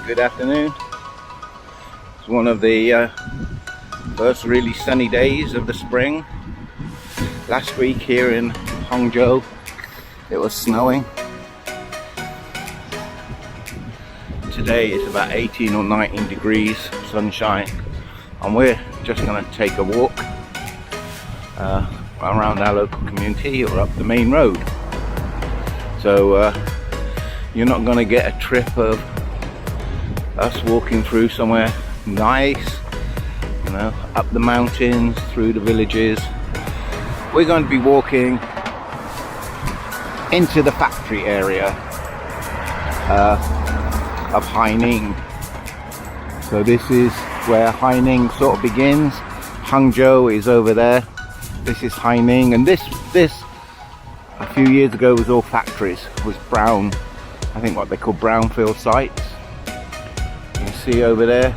Good afternoon. It's one of the first really sunny days of the spring. Last week here in Hangzhou it was snowing. Today it's about 18 or 19 degrees, sunshine, and we're just going to take a walk around our local community or up the main road. So you're not going to get a trip of us walking through somewhere nice, you know, up the mountains, through the villages. We're going to be walking into the factory area of Haining. So this is where Haining sort of begins. Hangzhou is over there. This is Haining, and this a few years ago was all factories. It was brown, I think what they call brownfield sites. You can see over there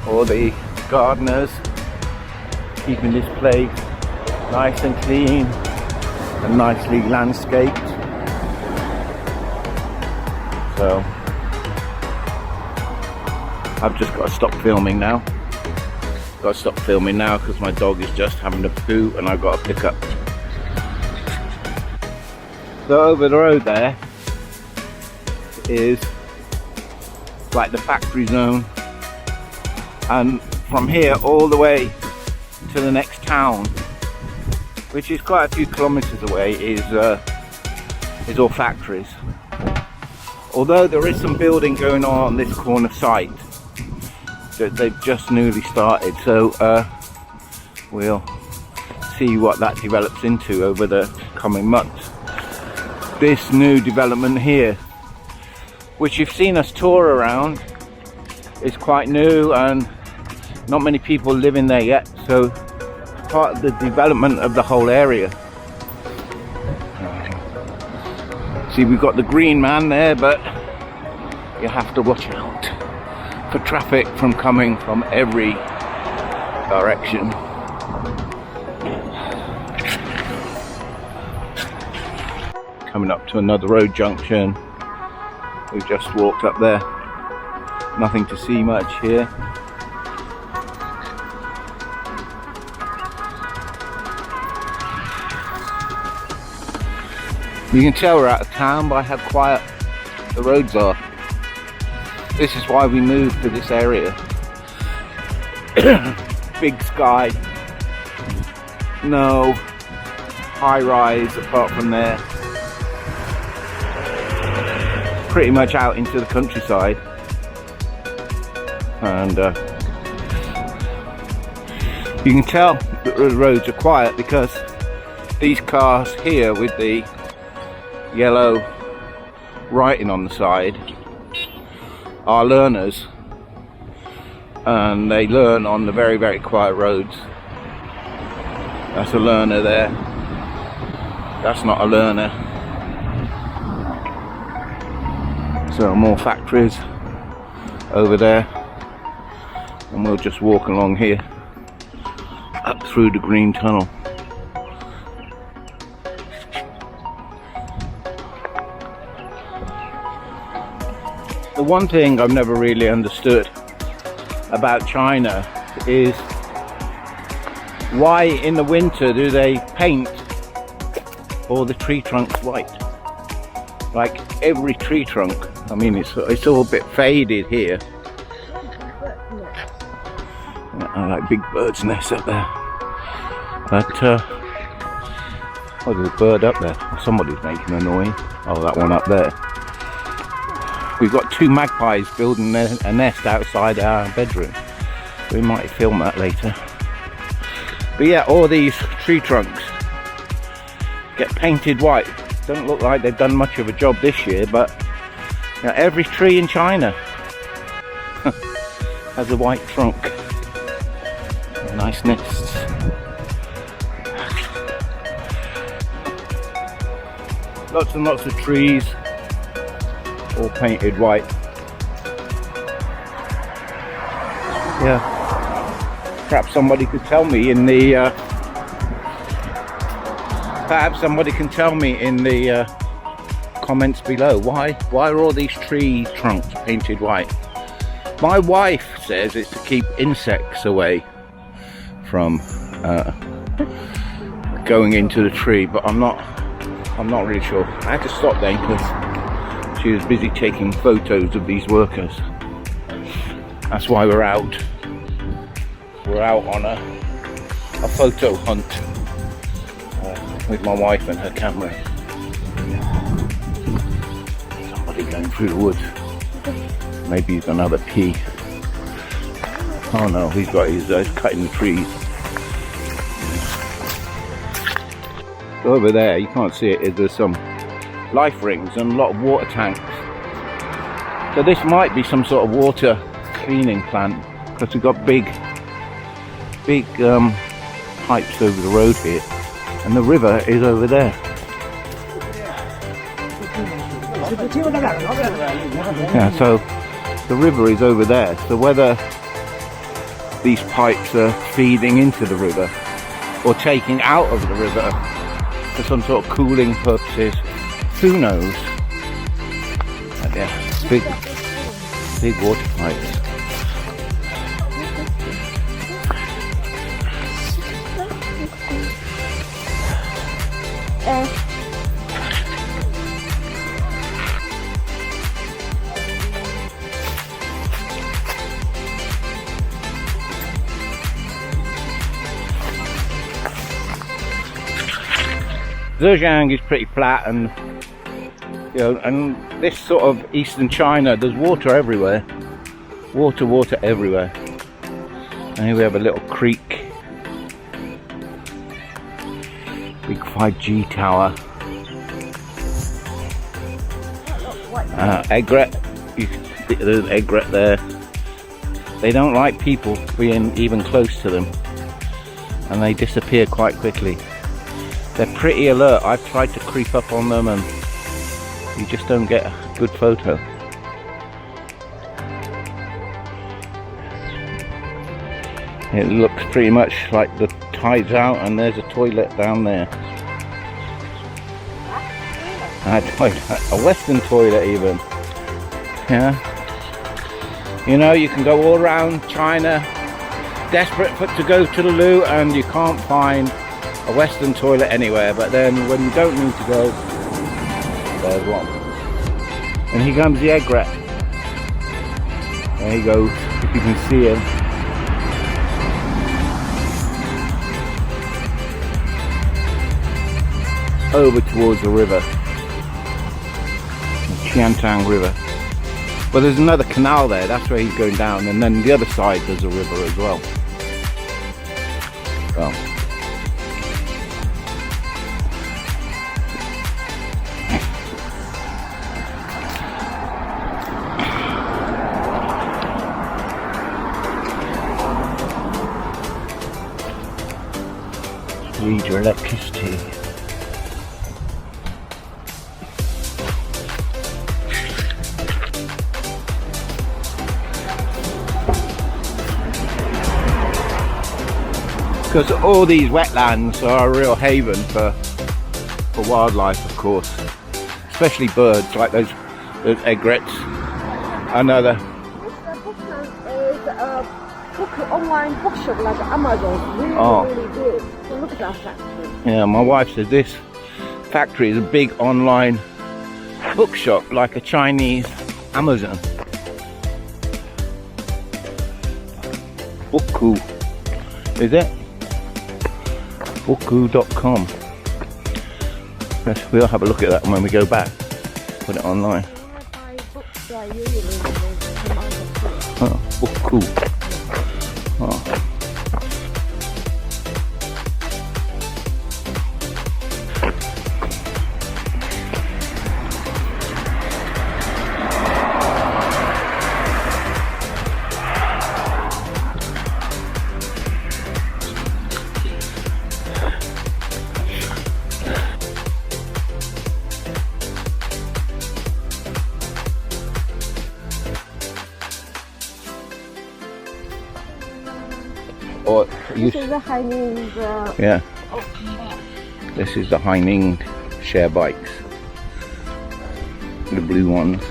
all the gardeners keeping this place nice and clean and nicely landscaped. So I've just got to stop filming now. Got to stop filming now because my dog is just having a poo and I've got to pick up. So over the road there is like the factory zone, and from here all the way to the next town, which is quite a few kilometers away, is all factories. Although there is some building going on this corner site that they've just newly started, so we'll see what that develops into over the coming months. This new development here, which you've seen us tour around, is quite new and not many people live in there yet, so part of the development of the whole area. See, we've got the green man there, but you have to watch out for traffic from coming from every direction. Coming up to another road junction. We just walked up there. Nothing to see much here. You can tell we're out of town by how quiet the roads are. This is why we moved to this area. Big sky. No high rise apart from there. Pretty much out into the countryside. And you can tell that the roads are quiet because these cars here with the yellow writing on the side are learners, and they learn on the very, very quiet roads. That's a learner there. That's not a learner. So more factories over there, and we'll just walk along here up through the green tunnel. The one thing I've never really understood about China is why in the winter do they paint all the tree trunks white? Like every tree trunk. I mean, it's all a bit faded here. I like big bird's nests up there. But oh, there's a bird up there. Somebody's making a noise. Oh, that one up there. We've got two magpies building a nest outside our bedroom. We might film that later. But yeah, all these tree trunks get painted white. Doesn't look like they've done much of a job this year, but you know, every tree in China has a white trunk. Nice nests. Lots and lots of trees, all painted white. Yeah, perhaps somebody could tell me in the comments below. Why are all these tree trunks painted white? My wife says it's to keep insects away from going into the tree, but I'm not really sure. I had to stop then because she was busy taking photos of these workers. That's why we're out. We're out on a photo hunt with my wife and her camera. Somebody going through the woods. Maybe he's gonna have a pee. Oh no, he's cutting the trees. Over there, you can't see it, there's some life rings and a lot of water tanks. So this might be some sort of water cleaning plant, because we've got big pipes over the road here, and the river is over there. Yeah, so the river is over there. So whether these pipes are feeding into the river or taking out of the river for some sort of cooling purposes, who knows? But yeah, big water pipes. Zhejiang is pretty flat, and and this sort of eastern China, there's water everywhere. Water everywhere. And here we have a little creek. Big 5G tower. Egret. You can see there's egret there. They don't like people being even close to them, and they disappear quite quickly. They're pretty alert. I've tried to creep up on them and you just don't get a good photo. It looks pretty much like the tide's out, and there's a toilet down there. A Western toilet even. Yeah. You know, you can go all around China desperate to go to the loo, and you can't find a Western toilet anywhere, but then when you don't need to go, there's one. And here comes the egret. There he goes, if you can see him. Over towards the river, the Qiantang River. Well, there's another canal there, that's where he's going down, and then the other side there's a river as well. Well, read your electricity. Because all these wetlands are a real haven for wildlife, of course, especially birds like those egrets. Another. This bookshop is a online bookshop like Amazon. Really good. So look at that factory. Yeah, my wife said this factory is a big online bookshop like a Chinese Amazon. Bookoo, is it? Bookoo.com. Yes, we'll have a look at that when we go back. Put it online. Oh, Bookoo. Oh. This is the Haining. Yeah. This is the Haining share bikes. the blue ones.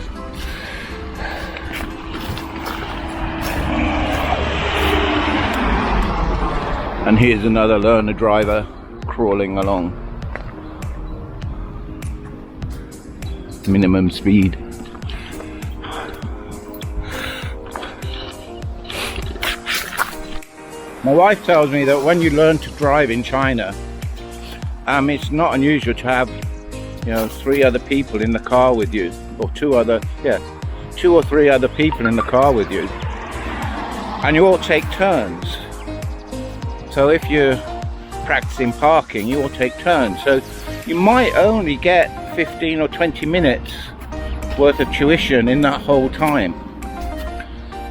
And here's another learner driver crawling along. Minimum speed. My wife tells me that when you learn to drive in China, it's not unusual to have, 3 other people in the car with you, or 2 or 3 other people in the car with you, and you all take turns. So if you're practicing parking, you all take turns. So you might only get 15 or 20 minutes worth of tuition in that whole time.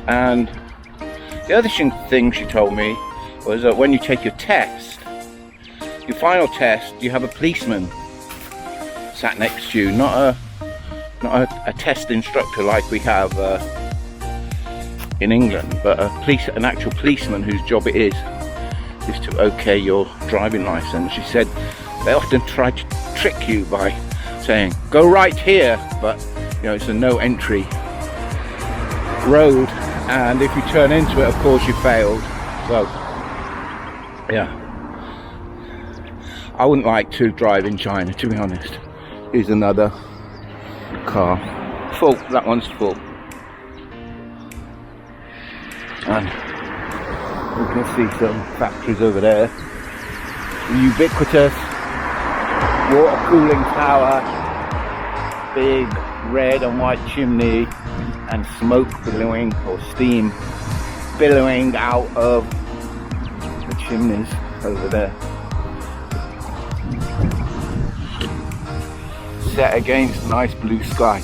And the other thing she told me was that when you take your test, your final test, you have a policeman sat next to you, not a test instructor like we have in England, but an actual policeman whose job it is to okay your driving license. She said they often try to trick you by saying go right here, but it's a no entry road, and if you turn into it, of course you failed. So yeah, I wouldn't like to drive in China, to be honest. Here's another car, full. That one's full, and you can see some factories over there. The ubiquitous water cooling tower, big red and white chimney, and smoke billowing, or steam billowing out of the chimneys over there. Set against nice blue sky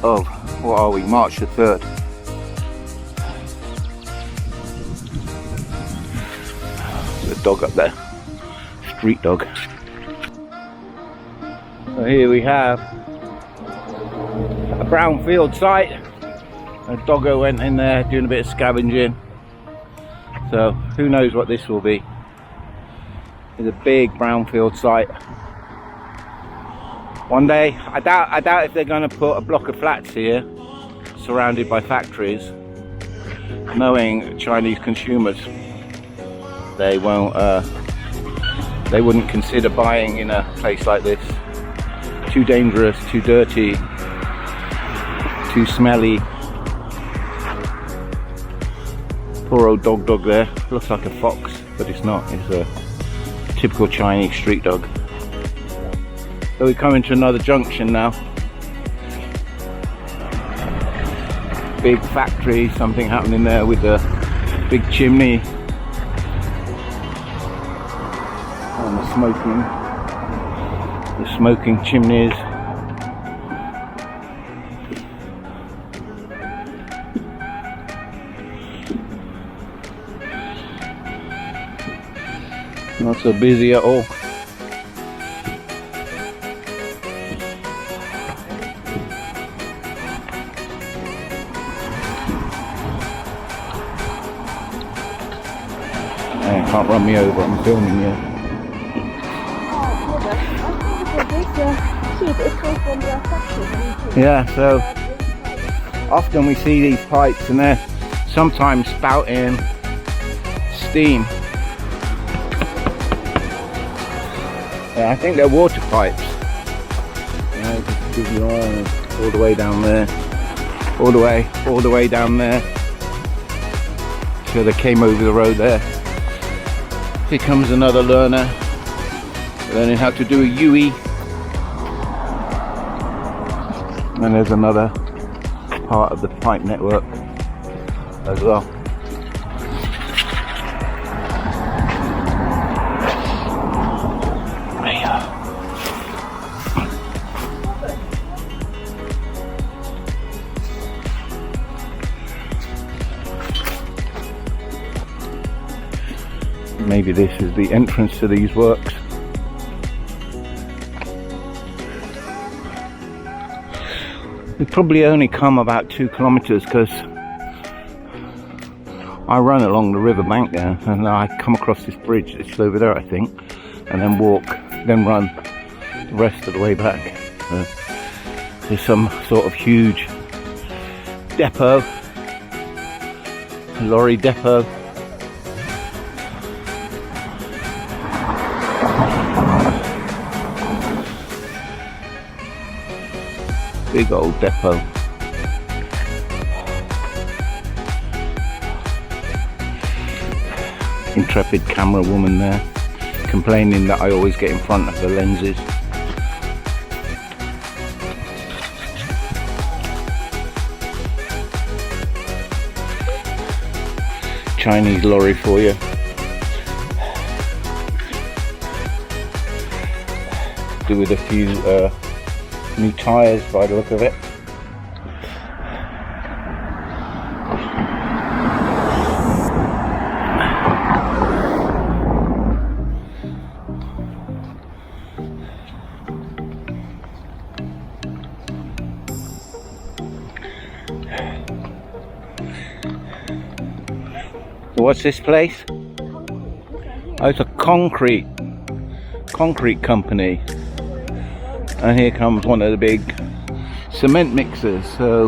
of, what are we, March the 3rd. There's a dog up there, street dog. So here we have a brownfield site. A doggo went in there doing a bit of scavenging. So who knows what this will be. It's a big brownfield site. One day, I doubt if they're going to put a block of flats here, surrounded by factories. Knowing Chinese consumers, they wouldn't consider buying in a place like this. Too dangerous, too dirty, too smelly. Poor old dog there. Looks like a fox, but it's not. It's a typical Chinese street dog. So we come into another junction now. Big factory, something happening there with the big chimney and the smoking chimneys. Not so busy at all. Can't run me over, I'm filming you. Yeah, so often we see these pipes and they're sometimes spouting steam. Yeah, I think they're water pipes. Yeah, just give you all the way down there, all the way down there. So they came over the road there. Here comes another learner, learning how to do a UE. And there's another part of the pipe network as well. Maybe this is the entrance to these works. We probably only come about 2 kilometers because I run along the river bank there and I come across this bridge that's over there, I think, and then walk, then run the rest of the way back. So There's some sort of huge depot, lorry depot. Big old depot. Intrepid camera woman there, complaining that I always get in front of the lenses. Chinese lorry for you. Do with a few new tyres by the look of it. So what's this place? Oh, it's a concrete company. And here comes one of the big cement mixers. So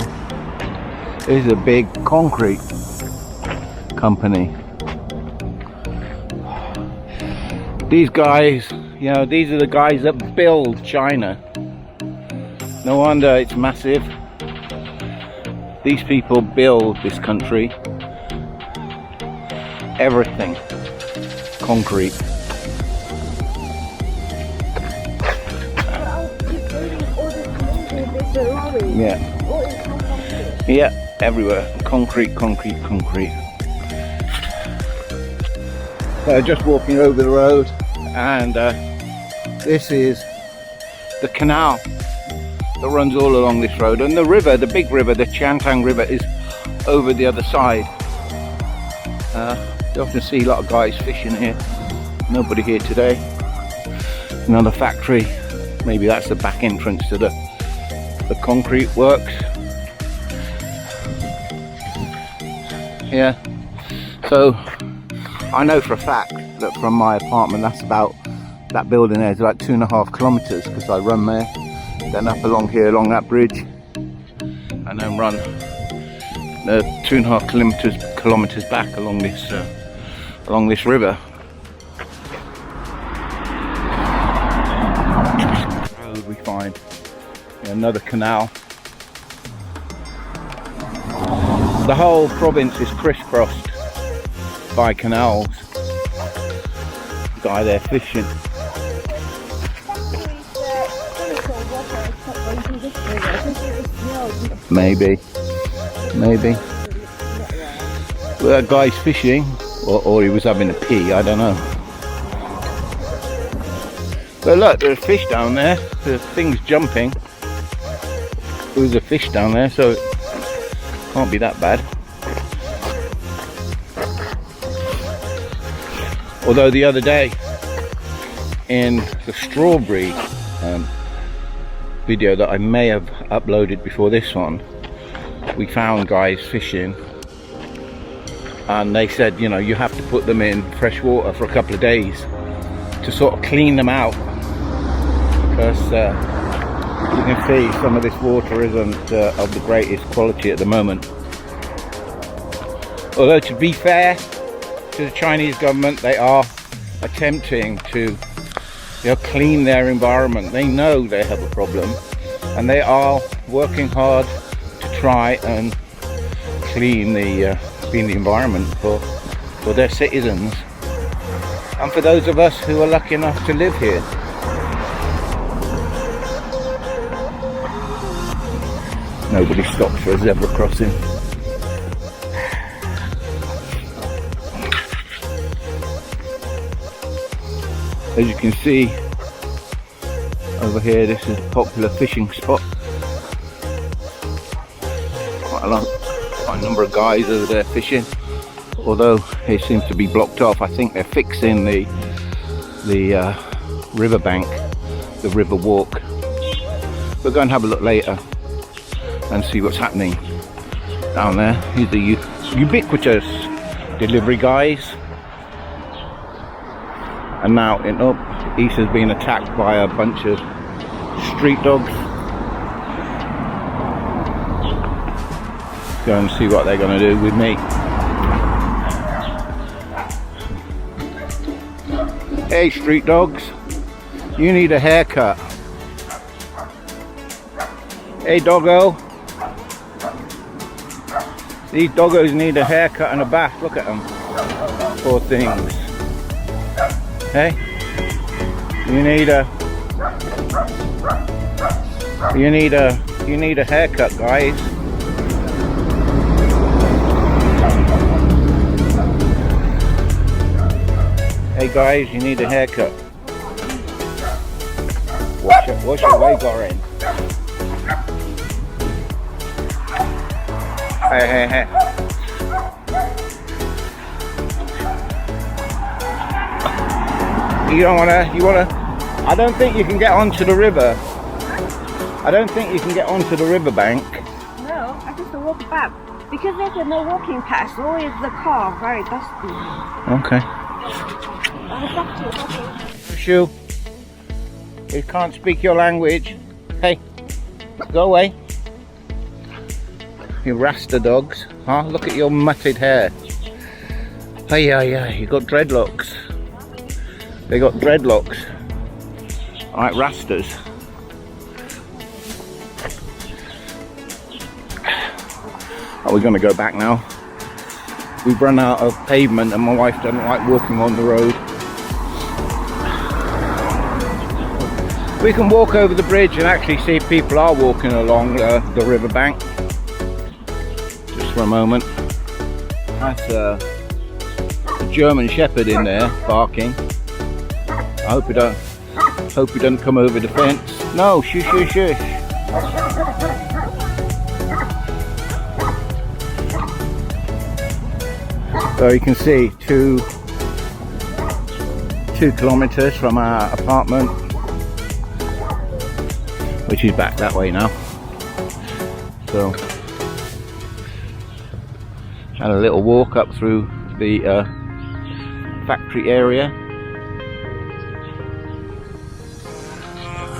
this is a big concrete company. These guys, you know, these are the guys that build China. No wonder it's massive. These people build this country. Everything concrete. Yeah, everywhere. Concrete. So just walking over the road, and this is the canal that runs all along this road, and the river, the big river, the Qiantang River, is over the other side. You often see a lot of guys fishing here. Nobody here today. Another factory. Maybe that's the back entrance to the concrete works. Yeah. So I know for a fact that from my apartment, that building there is about 2.5 kilometers, because I run there, then up along here along that bridge, and then run 2.5 kilometers back along this river. Road we find another canal. The whole province is crisscrossed by canals. Guy there fishing. Maybe. Well, that guy's fishing, or he was having a pee, I don't know. But look, there's fish down there. There's things jumping. There's a fish down there, so it can't be that bad. Although the other day, in the strawberry video that I may have uploaded before this one, we found guys fishing, and they said, you know, you have to put them in fresh water for a couple of days to sort of clean them out, because you can see some of this water isn't of the greatest quality at the moment. Although, to be fair to the Chinese government, they are attempting to, clean their environment. They know they have a problem, and they are working hard to try and clean the environment for their citizens, and for those of us who are lucky enough to live here. Nobody stops for a zebra crossing. As you can see over here, this is a popular fishing spot. Quite a number of guys over there fishing, although it seems to be blocked off. I think they're fixing the river bank, the river walk. We'll go and have a look later and see what's happening down there. These are the ubiquitous delivery guys. And now Issa's being attacked by a bunch of street dogs. Go and see what they're going to do with me. Hey, street dogs, you need a haircut. Hey, doggo. These doggos need a haircut and a bath. Look at them. Poor things. Hey, you need a haircut, guys. Hey guys, you need a haircut. What's your way going? Hey. You wanna, I don't think you can get onto the river. I don't think you can get onto the riverbank. No, I just walk back. Because there's no walking path, always the car, very dusty. Okay. Shu, you can't speak your language. Hey, go away. You Rasta dogs, huh? Look at your matted hair. Hey, yeah, you got dreadlocks. They got dreadlocks. Like Rastas. Are we going to go back now? We've run out of pavement and my wife doesn't like walking on the road. We can walk over the bridge and actually see people are walking along the riverbank. Just for a moment. That's a German Shepherd in there barking. I hope he doesn't come over the fence. No, shush. So you can see 2 kilometers from our apartment, which is back that way now. So had a little walk up through the factory area,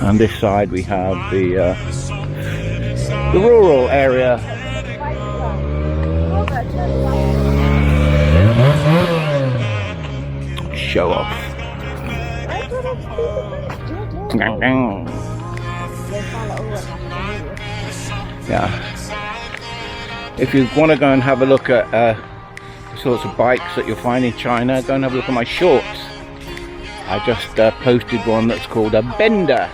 and this side we have the rural area. Show off. Yeah. If you want to go and have a look at sorts of bikes that you'll find in China, go and have a look at my shorts. I just posted one that's called a Bender,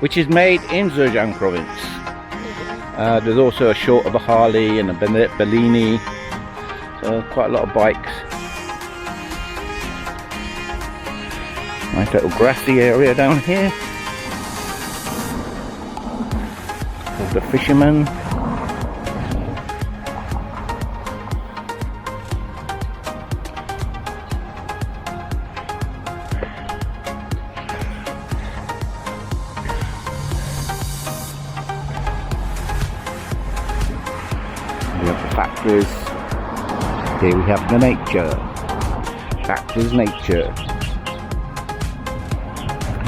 which is made in Zhejiang province. There's also a short of a Harley and a Bellini, so quite a lot of bikes. Nice little grassy area down here. There's the fishermen. We have the factories. Here we have the nature. Factories, nature.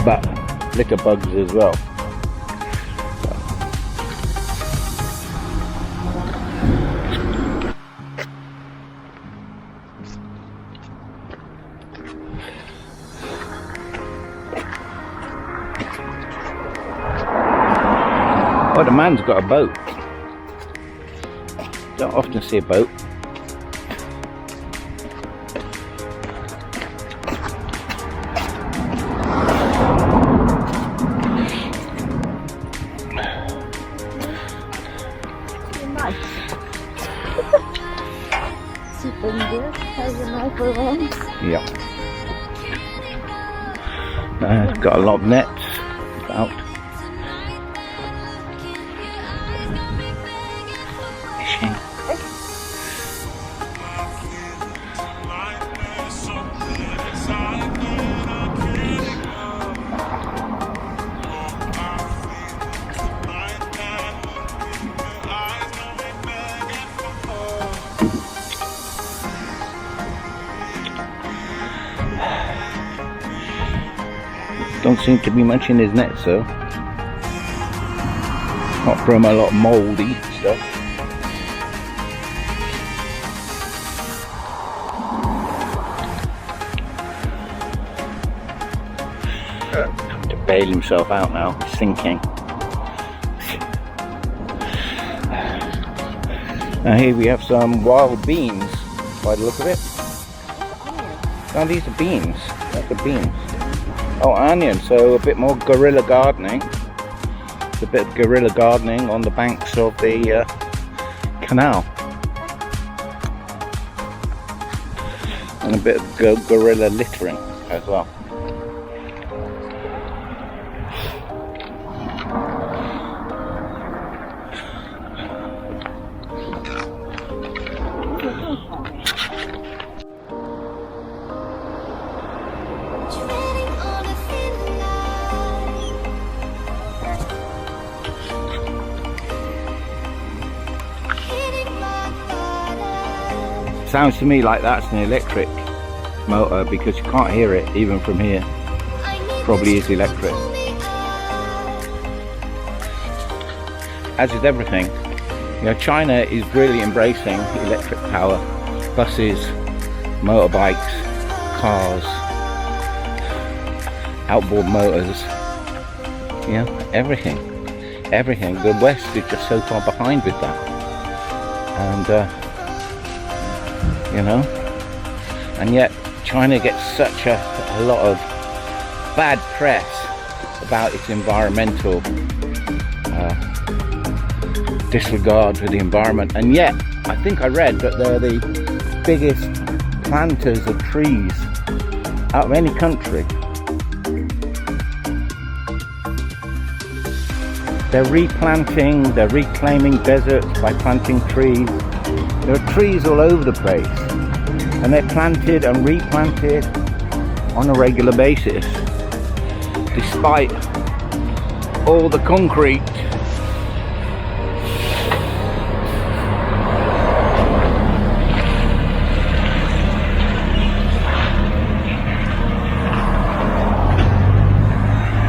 But litter bugs as well. Oh, the man's got a boat. Don't often see a boat. Yeah. It's got a lot of nets out. Fishing. Don't seem to be much in his net, so not from a lot of mouldy stuff. bail himself out now. He's sinking. And here we have some wild beans, by the look of it. Oh, these are beans. That's the beans. Oh, onions. So a bit more guerrilla gardening. It's a bit of guerrilla gardening on the banks of the canal. And a bit of guerrilla littering as well. Sounds to me like that's an electric motor because you can't hear it even from here. Probably is electric. As is everything. You know, China is really embracing electric power. Buses, motorbikes, cars, outboard motors. You know, everything. Everything. The West is just so far behind with that. And you know, and yet China gets such a lot of bad press about its environmental disregard for the environment, and yet I think I read that they're the biggest planters of trees out of any country. They're replanting, they're reclaiming deserts by planting trees. There are trees all over the place, and they're planted and replanted on a regular basis, despite all the concrete.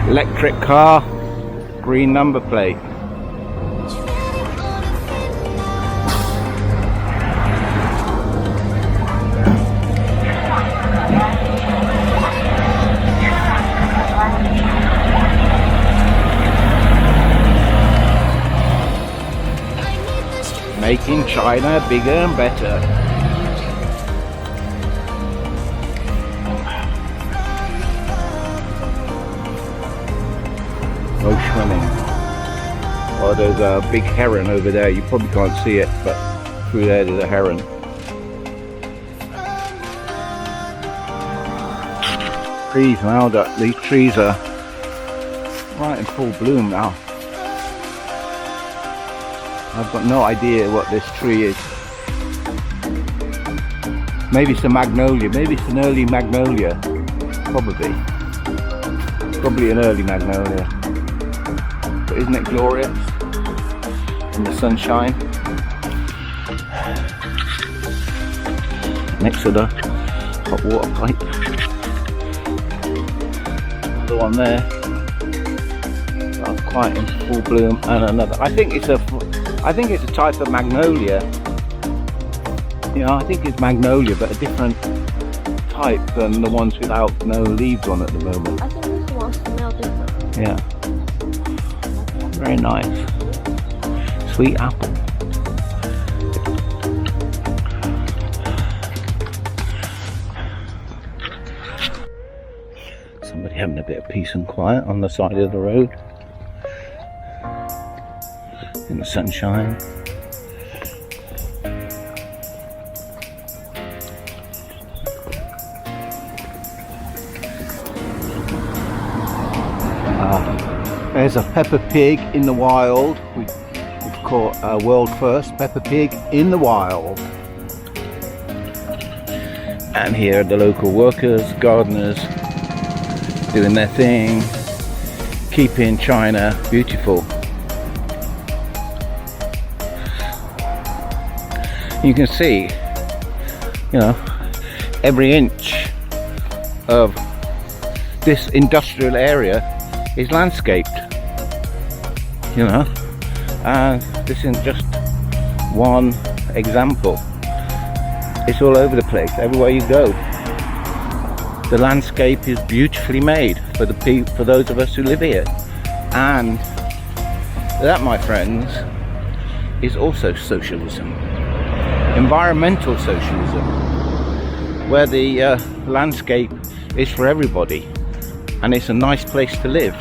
Electric car, green number plate. Making China bigger and better. No swimming. Oh, there's a big heron over there. You probably can't see it, but through there there's a heron. Trees now, these trees are right in full bloom now. I've got no idea what this tree is. Maybe it's a magnolia. Maybe it's an early magnolia. Probably. Probably an early magnolia. But isn't it glorious? In the sunshine. Next to the hot water pipe. Another one there. That's quite in full bloom. And another. I think it's a type of magnolia. You know, I think it's magnolia, but a different type than the ones without no leaves on at the moment. I think this one smells different. Yeah. Very nice. Sweet apple. Somebody having a bit of peace and quiet on the side of the road. In the sunshine. There's a Peppa Pig in the wild. We've caught a world first Peppa Pig in the wild. And here are the local workers, gardeners, doing their thing, keeping China beautiful. You can see, you know, every inch of this industrial area is landscaped, you know, and this is just one example. It's all over the place, everywhere you go. The landscape is beautifully made. for for those of us who live here. And that, my friends, is also socialism. Environmental socialism, where the landscape is for everybody and it's a nice place to live.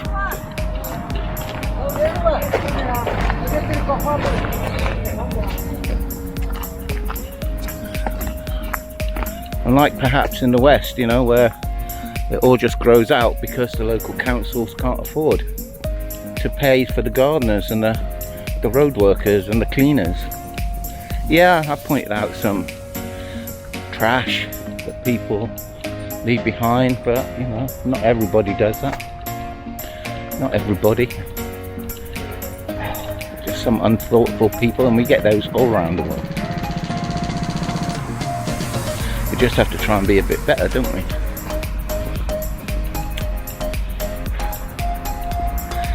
Unlike perhaps in the West, you know, where it all just grows out because the local councils can't afford to pay for the gardeners and the road workers and the cleaners. Yeah, I pointed out some trash that people leave behind, but you know, not everybody does that. Not everybody. Just some unthoughtful people, and we get those all around the world. We just have to try and be a bit better, don't we?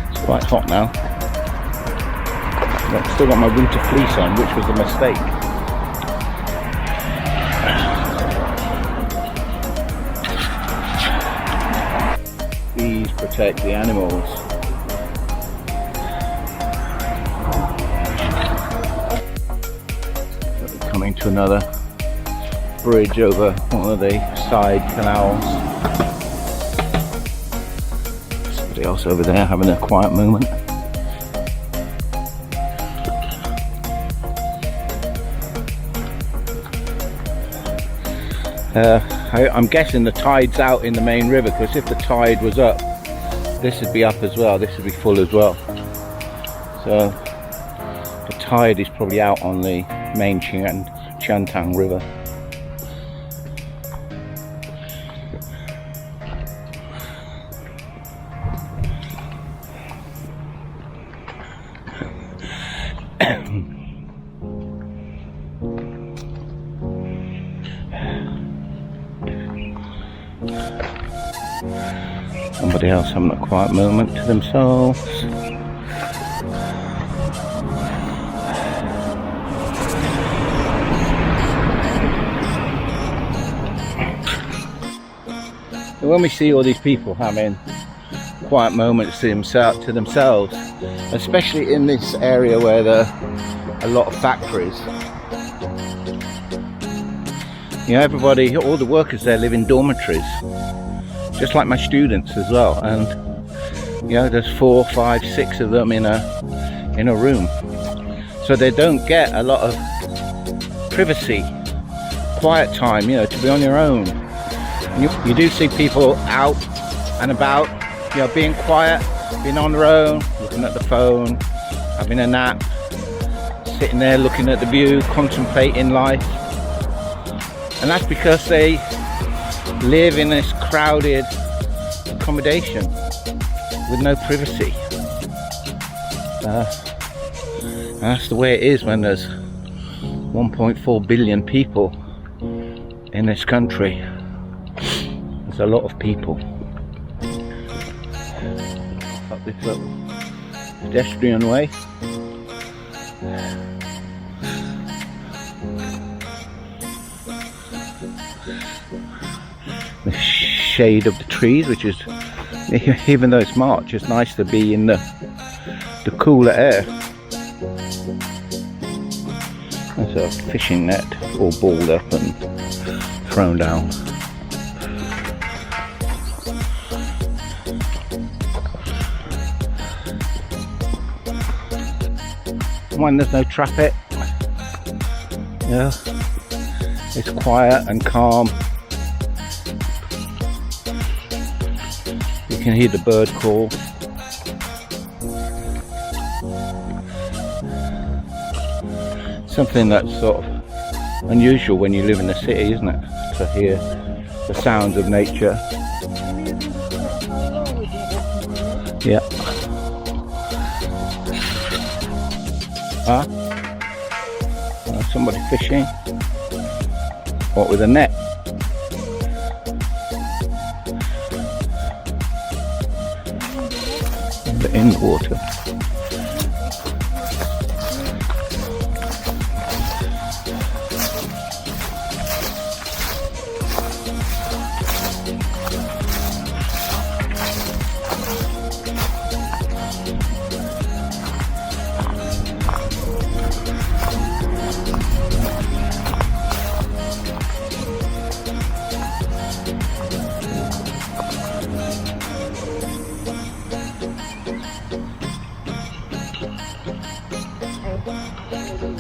It's quite hot now. I've still got my winter fleece on, which was a mistake. These protect the animals. So coming to another bridge over one of the side canals. Somebody else over there having a quiet moment. I'm guessing the tide's out in the main river, because if the tide was up, this would be up as well, this would be full as well. So the tide is probably out on the main Qiantang River. Somebody else having a quiet moment to themselves. And when we see all these people having quiet moments to themselves, especially in this area where there are a lot of factories, you know, everybody, all the workers there live in dormitories, just like my students as well, and you know, there's 4, 5, 6 of them in a room, so they don't get a lot of privacy, quiet time, you know, to be on your own. And you do see people out and about, you know, being quiet, being on their own, looking at the phone, having a nap, sitting there looking at the view, contemplating life. And that's because they live in this crowded accommodation with no privacy. And that's the way it is when there's 1.4 billion people in this country. There's a lot of people. Up this little pedestrian way. The shade of the trees, which is, even though it's March, it's nice to be in the cooler air. There's a fishing net all balled up and thrown down. When there's no traffic, yeah, it's quiet and calm. You can hear the bird call. Something that's sort of unusual when you live in the city, isn't it? To hear the sounds of nature. Yeah. Huh? Somebody fishing. What, with a net? In the water. Has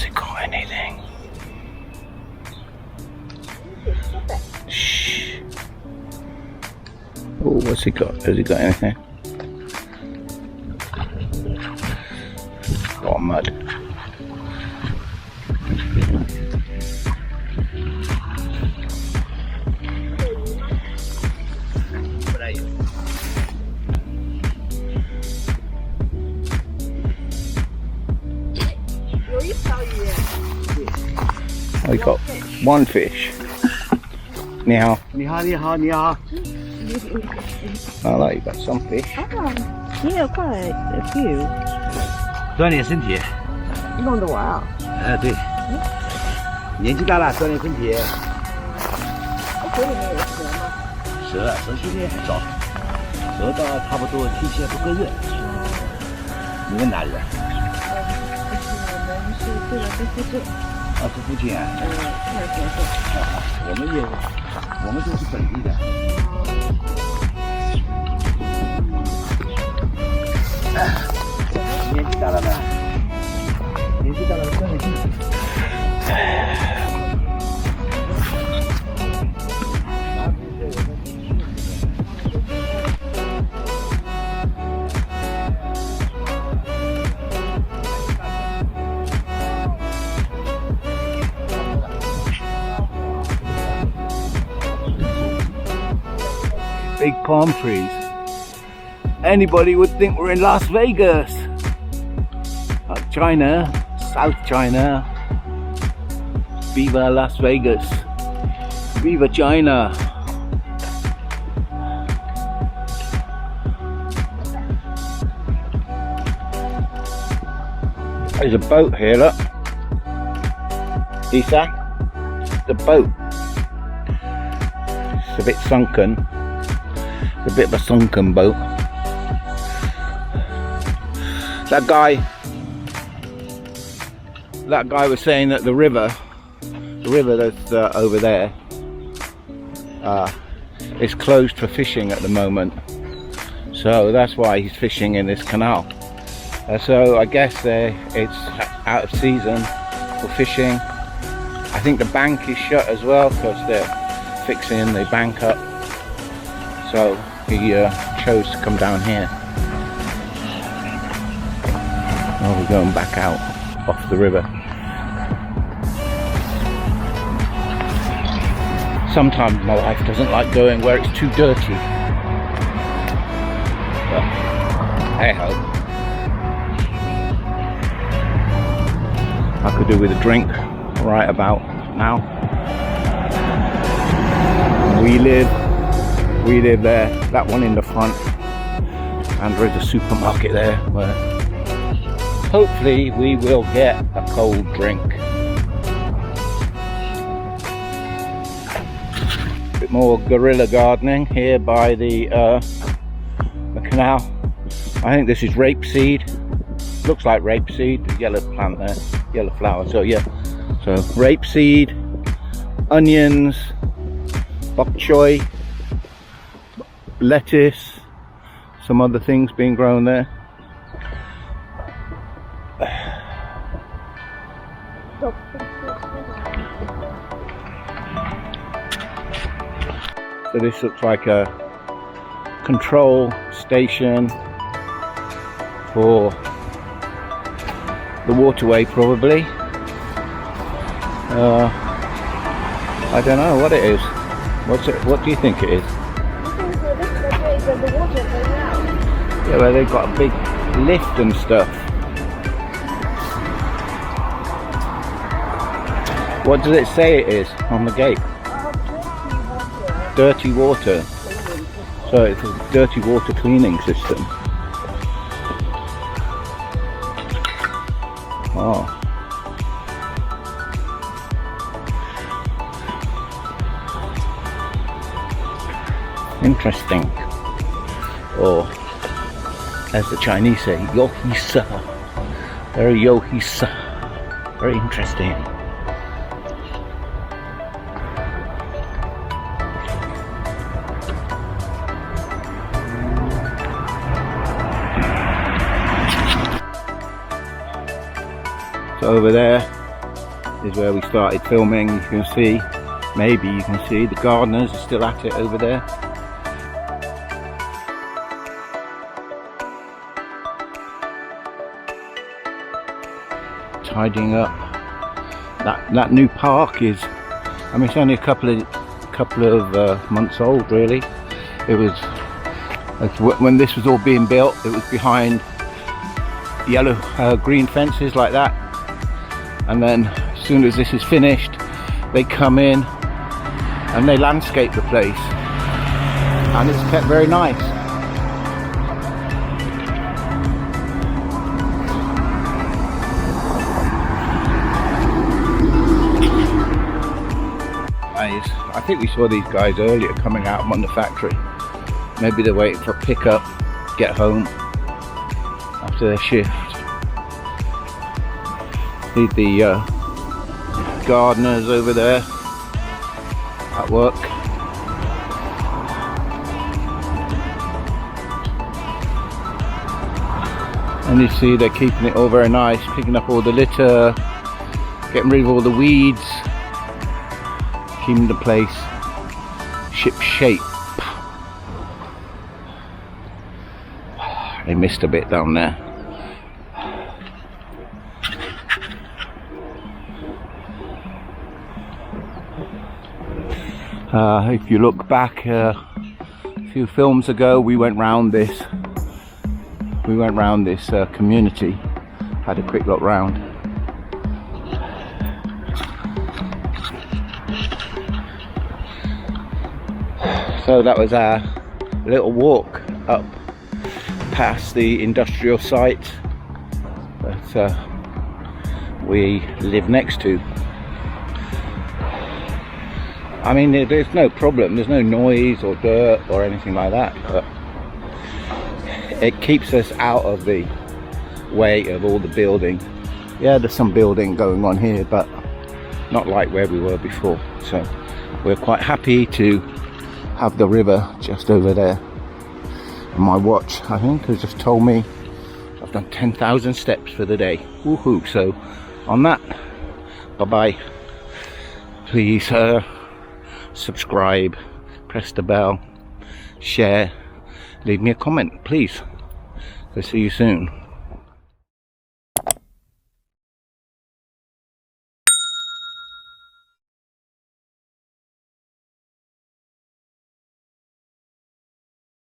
it got anything? Shh. Oh, what's he got? Has he got anything? Got mud. We got one fish. Ni hao. Ni hao, ni hao, ni hao. Oh, like you got some fish. Yeah, quite a few. 锻炼身体。弄得我啊。对。年纪大了，锻炼身体。水里面有蛇吗？蛇现在很少，蛇到差不多天气不够热。你们哪里的？我们是住了这附近。这附近啊。我们就是本地的。年纪大了的，锻炼身体。Big palm trees. Anybody would think we're in Las Vegas. China, South China. Viva Las Vegas. Viva China. There's a boat here, look. Isa, the boat. It's a bit sunken. It's a bit of a sunken boat. That guy was saying that the river that's over there is closed for fishing at the moment. So that's why he's fishing in this canal. So I guess it's out of season for fishing. I think the bank is shut as well because they're fixing the bank up. So he chose to come down here. Oh, we're going back out off the river. Sometimes my wife doesn't like going where it's too dirty. But hey ho. I could do with a drink right about now. We live there, that one in the front, and there is a supermarket there where hopefully we will get a cold drink. A bit more guerrilla gardening here by the canal. I think this is rapeseed. Looks like rapeseed, the yellow plant there, yellow flower. So yeah, so rapeseed, onions, bok choy, lettuce, some other things being grown there. So this looks like a control station for the waterway, probably. I don't know what it is. What do you think it is? Yeah, well, they've got a big lift and stuff. What does it say it is on the gate? Dirty water. So it's a dirty water cleaning system. Oh. Interesting. Or, as the Chinese say, yohisa. Very yohisa. Very interesting. So over there is where we started filming. You can see, maybe you can see, the gardeners are still at it over there. Tidying up. That new park is, I mean, it's only a couple of months old really. It was, when this was all being built, it was behind yellow green fences like that, and then as soon as this is finished, they come in and they landscape the place, and it's kept very nice. I think we saw these guys earlier coming out from the factory. Maybe they're waiting for a pickup, get home after their shift. See the gardeners over there at work. And you see they're keeping it all very nice, picking up all the litter, getting rid of all the weeds, keeping the place ship shape. They missed a bit down there. If you look back a few films ago, we went round this community, had a quick look round. So that was our little walk up past the industrial site that we live next to. I mean, there's no problem, there's no noise or dirt or anything like that, but it keeps us out of the way of all the building. Yeah, there's some building going on here, but not like where we were before. So we're quite happy to have the river just over there. And my watch, I think, has just told me I've done 10,000 steps for the day. Woohoo! So on that, bye bye. Please subscribe, press the bell, share, leave me a comment, please. So see you soon.